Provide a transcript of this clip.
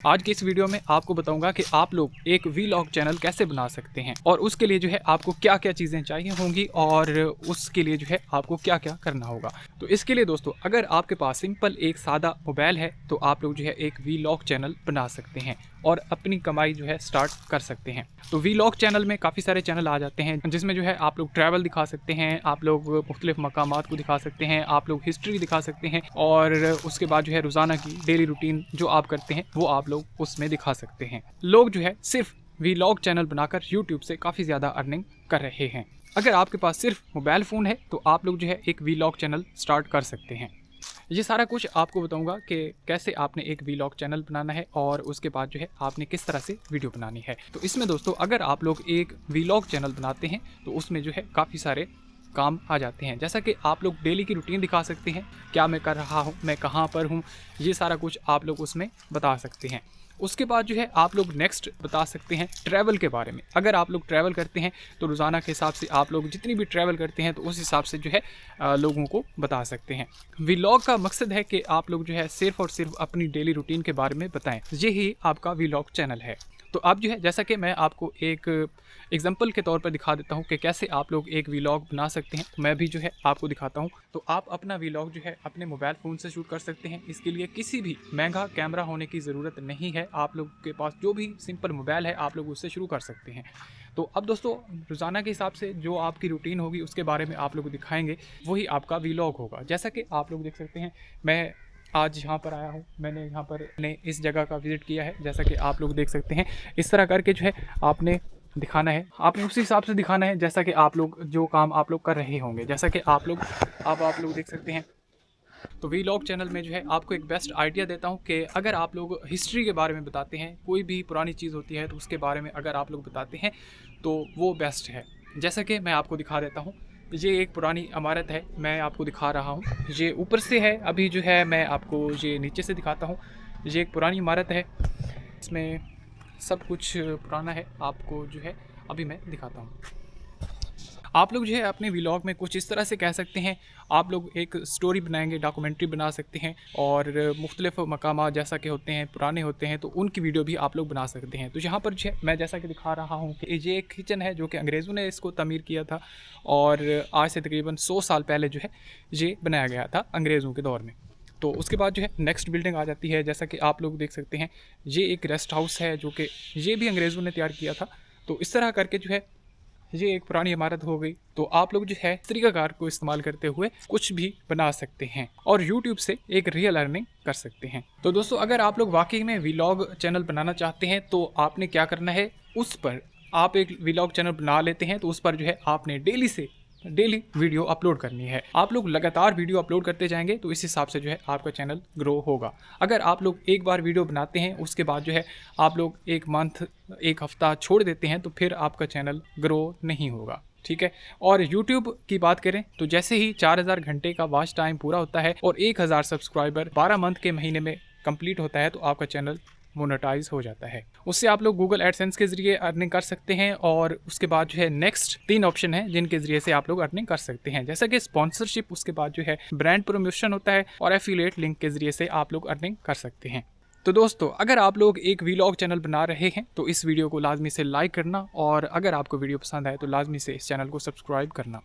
आज की इस वीडियो में आपको बताऊंगा कि आप लोग एक वीलॉग चैनल कैसे बना सकते हैं और उसके लिए जो है आपको क्या क्या चीज़ें चाहिए होंगी और उसके लिए जो है आपको क्या क्या करना होगा। तो इसके लिए दोस्तों, अगर आपके पास सिंपल एक सादा मोबाइल है तो आप लोग जो है एक वीलॉग चैनल बना सकते हैं और अपनी कमाई जो है स्टार्ट कर सकते हैं। तो वीलॉग चैनल में काफ़ी सारे चैनल आ जाते हैं जिसमें जो है आप लोग ट्रैवल दिखा सकते हैं, आप लोग मुख्तलिफ मकामात को दिखा सकते हैं, आप लोग हिस्ट्री दिखा सकते हैं और उसके बाद जो है रोज़ाना की डेली रूटीन जो आप करते हैं वो आप लोग उसमें दिखा सकते हैं। लोग जो है सिर्फ वीलॉग चैनल बनाकर यूट्यूब से काफ़ी ज़्यादा अर्निंग कर रहे हैं। अगर आपके पास सिर्फ मोबाइल फ़ोन है तो आप लोग जो है एक वीलॉग चैनल स्टार्ट कर सकते हैं। ये सारा कुछ आपको बताऊंगा कि कैसे आपने एक वीलॉग चैनल बनाना है और उसके बाद जो है आपने किस तरह से वीडियो बनानी है। तो इसमें दोस्तों, अगर आप लोग एक वीलॉग चैनल बनाते हैं तो उसमें जो है काफ़ी सारे काम आ जाते हैं, जैसा कि आप लोग डेली की रूटीन दिखा सकते हैं, क्या मैं कर रहा हूँ, मैं कहाँ पर हूँ, ये सारा कुछ आप लोग उसमें बता सकते हैं। उसके बाद जो है आप लोग नेक्स्ट बता सकते हैं ट्रैवल के बारे में। अगर आप लोग ट्रैवल करते हैं तो रोज़ाना के हिसाब से आप लोग जितनी भी ट्रैवल करते हैं तो उस हिसाब से जो है लोगों को बता सकते हैं। व्लॉग का मकसद है कि आप लोग जो है सिर्फ और सिर्फ अपनी डेली रूटीन के बारे में बताएं। यही आपका व्लॉग चैनल है। तो अब जो है, जैसा कि मैं आपको एक एग्जांपल के तौर पर दिखा देता हूं कि कैसे आप लोग एक व्लॉग बना सकते हैं, तो मैं भी जो है आपको दिखाता हूं। तो आप अपना व्लॉग जो है अपने मोबाइल फ़ोन से शूट कर सकते हैं। इसके लिए किसी भी महंगा कैमरा होने की ज़रूरत नहीं है। आप लोग के पास जो भी सिंपल मोबाइल है आप लोग उससे शुरू कर सकते हैं। तो अब दोस्तों, रोज़ाना के हिसाब से जो आपकी रूटीन होगी उसके बारे में आप लोग दिखाएंगे, वही आपका व्लॉग होगा। जैसा कि आप लोग देख सकते हैं, मैं आज यहाँ पर आया हूँ, मैंने यहाँ पर इस जगह का विज़िट किया है, जैसा कि आप लोग देख सकते हैं। इस तरह करके जो है आपने दिखाना है, आपने उसी हिसाब से दिखाना है जैसा कि आप लोग जो काम आप लोग कर रहे होंगे। जैसा कि आप लोग देख सकते हैं। तो वीलॉग चैनल में जो है आपको एक बेस्ट आइडिया देता हूँ कि अगर आप लोग हिस्ट्री के बारे में बताते हैं, कोई भी पुरानी चीज़ होती है तो उसके बारे में अगर आप लोग बताते हैं तो वो बेस्ट है। जैसा कि मैं आपको दिखा देता हूँ, ये एक पुरानी इमारत है, मैं आपको दिखा रहा हूँ। ये ऊपर से है, अभी जो है मैं आपको ये नीचे से दिखाता हूँ। ये एक पुरानी इमारत है, इसमें सब कुछ पुराना है, आपको जो है अभी मैं दिखाता हूँ। आप लोग जो है अपने व्लॉग में कुछ इस तरह से कह सकते हैं, आप लोग एक स्टोरी बनाएंगे, डॉक्यूमेंट्री बना सकते हैं और मुख्तलिफ मकामात जैसा कि होते हैं, पुराने होते हैं, तो उनकी वीडियो भी आप लोग बना सकते हैं। तो यहाँ पर जो है मैं जैसा कि दिखा रहा हूँ कि ये एक किचन है जो कि अंग्रेज़ों ने इसको तमीर किया था और आज से तकरीबन 100 साल पहले जो है ये बनाया गया था अंग्रेज़ों के दौर में। तो उसके बाद जो है नेक्स्ट बिल्डिंग आ जाती है, जैसा कि आप लोग देख सकते हैं। ये एक रेस्ट हाउस है जो कि ये भी अंग्रेज़ों ने तैयार किया था। तो इस तरह करके जो है ये एक पुरानी इमारत हो गई। तो आप लोग जो है तरीकाकार को इस्तेमाल करते हुए कुछ भी बना सकते हैं और YouTube से एक रियल अर्निंग कर सकते हैं। तो दोस्तों, अगर आप लोग वाकई में व्लॉग चैनल बनाना चाहते हैं तो आपने क्या करना है, उस पर आप एक व्लॉग चैनल बना लेते हैं तो उस पर जो है आपने डेली वीडियो अपलोड करनी है। आप लोग लगातार वीडियो अपलोड करते जाएंगे तो इस हिसाब से जो है आपका चैनल ग्रो होगा। अगर आप लोग एक बार वीडियो बनाते हैं उसके बाद जो है आप लोग एक मंथ, एक हफ्ता छोड़ देते हैं तो फिर आपका चैनल ग्रो नहीं होगा, ठीक है। और YouTube की बात करें तो जैसे ही 4000 घंटे का वॉच टाइम पूरा होता है और 1000 सब्सक्राइबर 12 मंथ के महीने में कंप्लीट होता है तो आपका चैनल मोनेटाइज हो जाता है। उससे आप लोग गूगल एडसेंस के जरिए अर्निंग कर सकते हैं और उसके बाद जो है नेक्स्ट 3 ऑप्शन है जिनके जरिए से आप लोग अर्निंग कर सकते हैं, जैसा कि स्पॉन्सरशिप, उसके बाद जो है ब्रांड प्रमोशन होता है और एफिलिएट लिंक के जरिए से आप लोग अर्निंग कर सकते हैं। तो दोस्तों, अगर आप लोग एक व्लॉग चैनल बना रहे हैं तो इस वीडियो को लाजमी से लाइक करना और अगर आपको वीडियो पसंद आए तो लाजमी से इस चैनल को सब्सक्राइब करना।